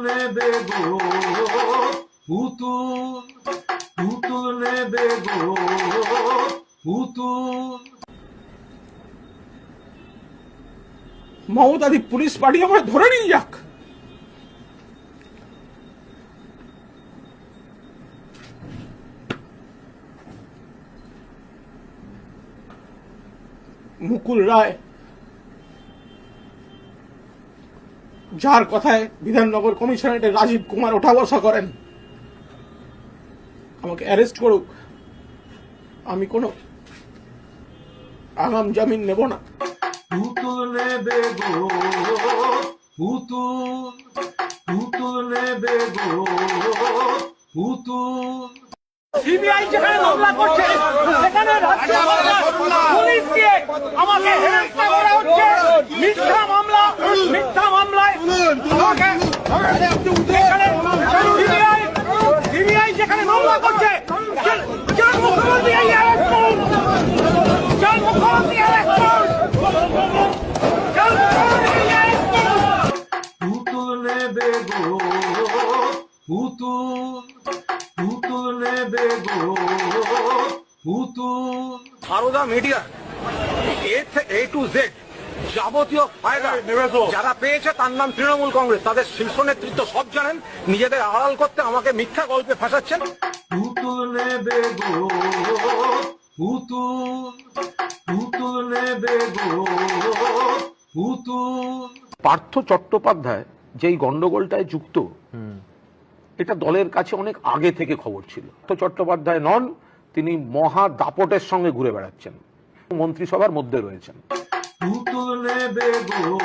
নেবে গো পুতুল, পুতুল নেবে গো পুতুল। মমতাদি পুলিশ পাঠিয়ে আমায় ধরে নিয়ে যাক। মুকুল রায়, যার কথায় বিধাননগর কমিশনারেটে রাজীব কুমার ওঠা বসা করেন, আমাকে অ্যারেস্ট করুক, আমি কোনো আগাম জামিন নেব না। পুতুল নেবে গো পুতুল, পুতুল নেবে গো পুতুল। সিবিআই যেখানে মামলা করছে সেখানে রাজ্য সরকার পুলিশ দিয়ে আমাকে হেনস্থা করা হচ্ছে। মিথ্যা মামলায় আমাকে সিবিআই যেখানে মামলা করছে মুখ্যমন্ত্রী পুতুল নেবে গো পুতুল, পুতুল নেবে গো পুতুল। Sarada media A to Z যাবতীয় ফায়দা যারা পেয়েছে তার নাম তৃণমূল কংগ্রেস, তাদের শীর্ষ নেতৃত্ব সব জানেন। নিজেদের আড়াল করতে আমাকে মিথ্যা গল্পে ফাঁসাচ্ছেন। পুতুল নেবে গো পুতুল, পুতুল নেবে গো পুতুল। পার্থ চট্টোপাধ্যায় যেই গন্ডগোলটায় যুক্ত, এটা দলের কাছে অনেক আগে থেকে খবর ছিল। পার্থ চট্টোপাধ্যায় নন, তিনি মহা দাপটের সঙ্গে ঘুরে বেড়াচ্ছেন, মন্ত্রিসভার মধ্যে রয়েছেন। পুতুল নেবে গো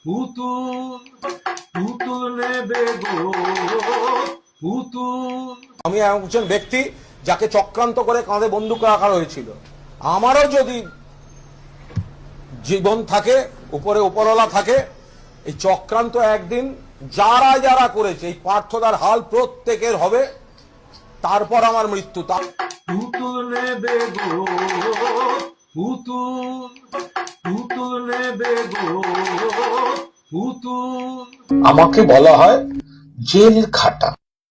পুতুল, পুতুল নেবে গো পুতুল। আমি একজন ব্যক্তি যাকে চক্রান্ত করে কাঁধে বন্দুক রাখা হয়েছিল। আমারও যদি জীবন থাকে, উপরে উপরওয়ালা থাকে, এই চক্রান্ত একদিন যারা যারা করেছে এই পার্থদার হাল প্রত্যেকের হবে, তারপর আমার মৃত্যু। পুতুল নেবে গো পুতুল, পুতুল নেবে গো পুতুল। আমাকে বলা হয় জেল খাটা।